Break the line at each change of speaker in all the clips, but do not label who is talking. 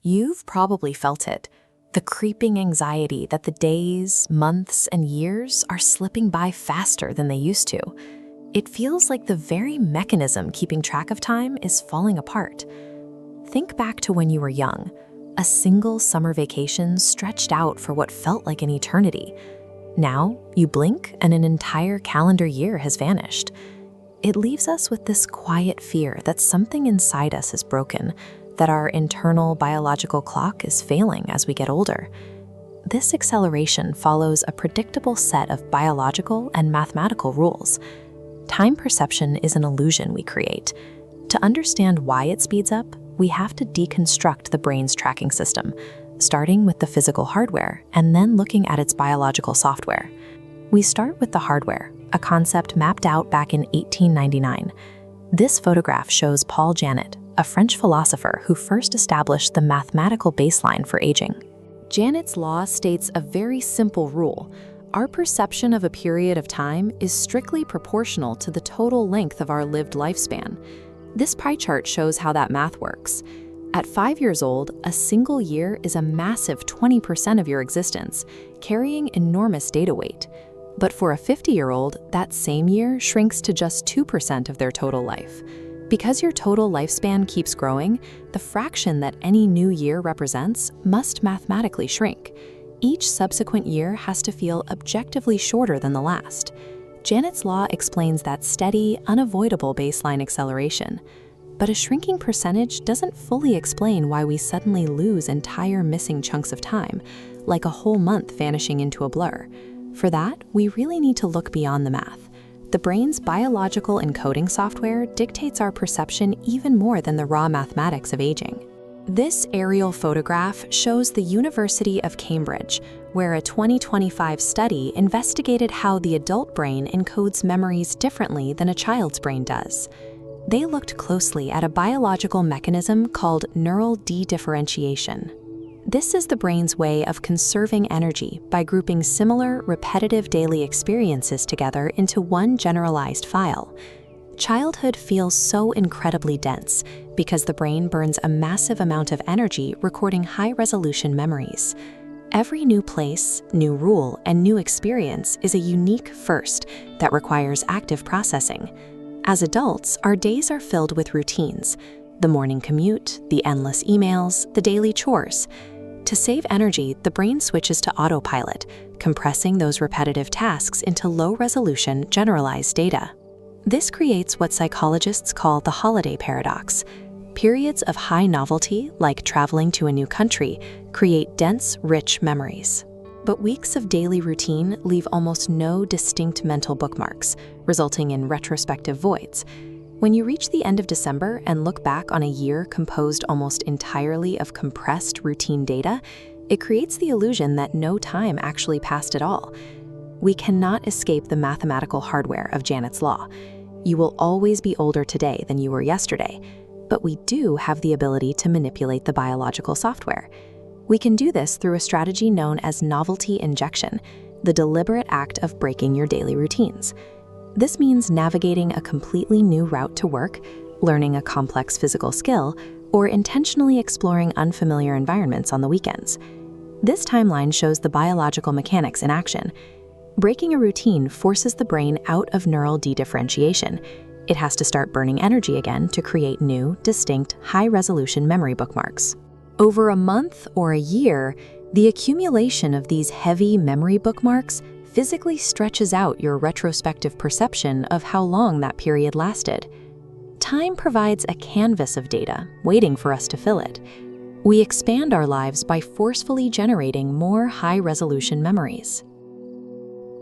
You've probably felt it, the creeping anxiety that the days, months, and years are slipping by faster than they used to. It feels like the very mechanism keeping track of time is falling apart. Think back to when you were young. A single summer vacation stretched out for what felt like an eternity. Now, you blink and an entire calendar year has vanished. It leaves us with this quiet fear that something inside us is broken, that our internal biological clock is failing as we get older. This acceleration follows a predictable set of biological and mathematical rules. Time perception is an illusion we create. To understand why it speeds up, we have to deconstruct the brain's tracking system, starting with the physical hardware and then looking at its biological software. We start with the hardware, a concept mapped out back in 1899. This photograph shows Paul Janet, a French philosopher who first established the mathematical baseline for aging. Janet's law states a very simple rule. Our perception of a period of time is strictly proportional to the total length of our lived lifespan. This pie chart shows how that math works. At 5 years old, a single year is a massive 20% of your existence, carrying enormous data weight. But for a 50-year-old, that same year shrinks to just 2% of their total life. Because your total lifespan keeps growing, the fraction that any new year represents must mathematically shrink. Each subsequent year has to feel objectively shorter than the last. Janet's law explains that steady, unavoidable baseline acceleration. But a shrinking percentage doesn't fully explain why we suddenly lose entire missing chunks of time, like a whole month vanishing into a blur. For that, we really need to look beyond the math. The brain's biological encoding software dictates our perception even more than the raw mathematics of aging. This aerial photograph shows the University of Cambridge, where a 2025 study investigated how the adult brain encodes memories differently than a child's brain does. They looked closely at a biological mechanism called neural dedifferentiation. This is the brain's way of conserving energy by grouping similar, repetitive daily experiences together into one generalized file. Childhood feels so incredibly dense because the brain burns a massive amount of energy recording high-resolution memories. Every new place, new rule, and new experience is a unique first that requires active processing. As adults, our days are filled with routines: the morning commute, the endless emails, the daily chores. To save energy, the brain switches to autopilot, compressing those repetitive tasks into low-resolution, generalized data. This creates what psychologists call the holiday paradox. Periods of high novelty, like traveling to a new country, create dense, rich memories. But weeks of daily routine leave almost no distinct mental bookmarks, resulting in retrospective voids. When you reach the end of December and look back on a year composed almost entirely of compressed routine data, it creates the illusion that no time actually passed at all. We cannot escape the mathematical hardware of Janet's law. You will always be older today than you were yesterday, but we do have the ability to manipulate the biological software. We can do this through a strategy known as novelty injection, the deliberate act of breaking your daily routines. This means navigating a completely new route to work, learning a complex physical skill, or intentionally exploring unfamiliar environments on the weekends. This timeline shows the biological mechanics in action. Breaking a routine forces the brain out of neural dedifferentiation. It has to start burning energy again to create new, distinct, high-resolution memory bookmarks. Over a month or a year, the accumulation of these heavy memory bookmarks physically stretches out your retrospective perception of how long that period lasted. Time provides a canvas of data, waiting for us to fill it. We expand our lives by forcefully generating more high-resolution memories.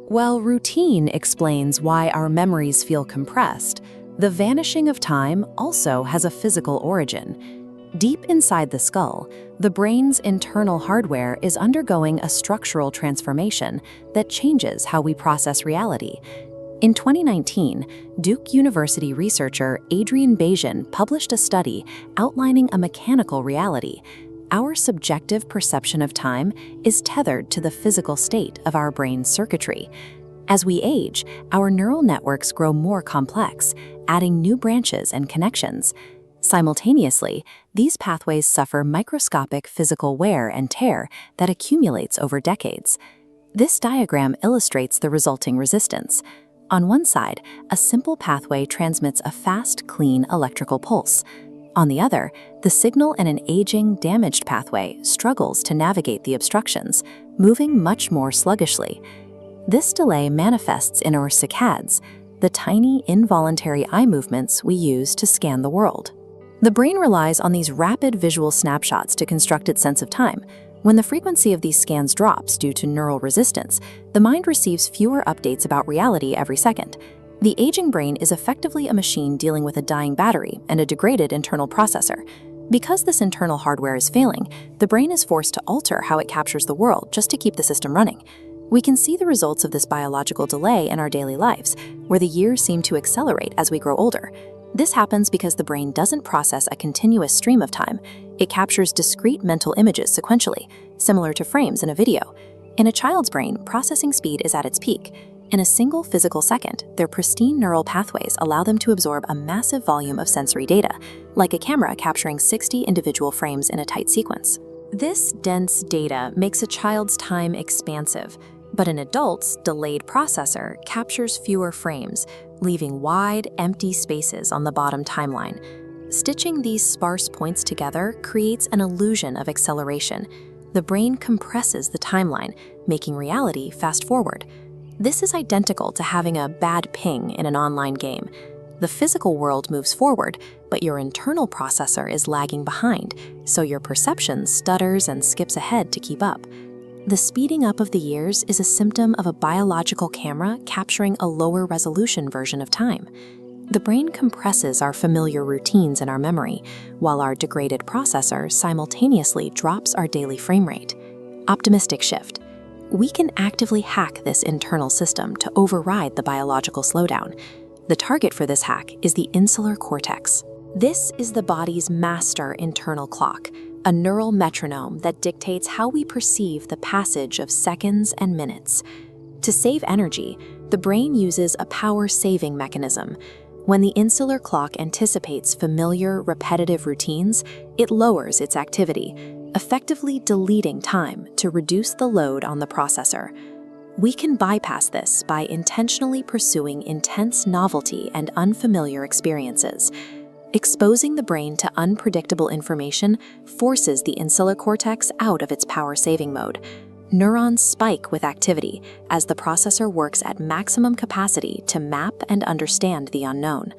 While routine explains why our memories feel compressed, the vanishing of time also has a physical origin. Deep inside the skull, the brain's internal hardware is undergoing a structural transformation that changes how we process reality. In 2019, Duke University researcher Adrian Bajan published a study outlining a mechanical reality. Our subjective perception of time is tethered to the physical state of our brain's circuitry. As we age, our neural networks grow more complex, adding new branches and connections. Simultaneously, these pathways suffer microscopic physical wear and tear that accumulates over decades. This diagram illustrates the resulting resistance. On one side, a simple pathway transmits a fast, clean electrical pulse. On the other, the signal in an aging, damaged pathway struggles to navigate the obstructions, moving much more sluggishly. This delay manifests in our saccades, the tiny, involuntary eye movements we use to scan the world. The brain relies on these rapid visual snapshots to construct its sense of time. When the frequency of these scans drops due to neural resistance, the mind receives fewer updates about reality every second. The aging brain is effectively a machine dealing with a dying battery and a degraded internal processor. Because this internal hardware is failing, the brain is forced to alter how it captures the world just to keep the system running. We can see the results of this biological delay in our daily lives, where the years seem to accelerate as we grow older. This happens because the brain doesn't process a continuous stream of time. It captures discrete mental images sequentially, similar to frames in a video. In a child's brain, processing speed is at its peak. In a single physical second, their pristine neural pathways allow them to absorb a massive volume of sensory data, like a camera capturing 60 individual frames in a tight sequence. This dense data makes a child's time expansive, but an adult's delayed processor captures fewer frames, leaving wide, empty spaces on the bottom timeline. Stitching these sparse points together creates an illusion of acceleration. The brain compresses the timeline, making reality fast-forward. This is identical to having a bad ping in an online game. The physical world moves forward, but your internal processor is lagging behind, so your perception stutters and skips ahead to keep up. The speeding up of the years is a symptom of a biological camera capturing a lower resolution version of time. The brain compresses our familiar routines in our memory, while our degraded processor simultaneously drops our daily frame rate. Optimistic shift. We can actively hack this internal system to override the biological slowdown. The target for this hack is the insular cortex. This is the body's master internal clock, a neural metronome that dictates how we perceive the passage of seconds and minutes. To save energy, the brain uses a power-saving mechanism. When the insular clock anticipates familiar, repetitive routines, it lowers its activity, effectively deleting time to reduce the load on the processor. We can bypass this by intentionally pursuing intense novelty and unfamiliar experiences. Exposing the brain to unpredictable information forces the insular cortex out of its power-saving mode. Neurons spike with activity as the processor works at maximum capacity to map and understand the unknown.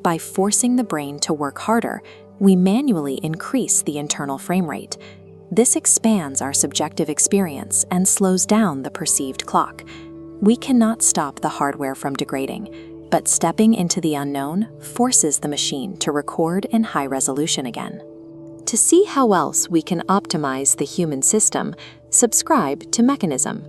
By forcing the brain to work harder, we manually increase the internal frame rate. This expands our subjective experience and slows down the perceived clock. We cannot stop the hardware from degrading, but stepping into the unknown forces the machine to record in high resolution again. To see how else we can optimize the human system, subscribe to Mechanism.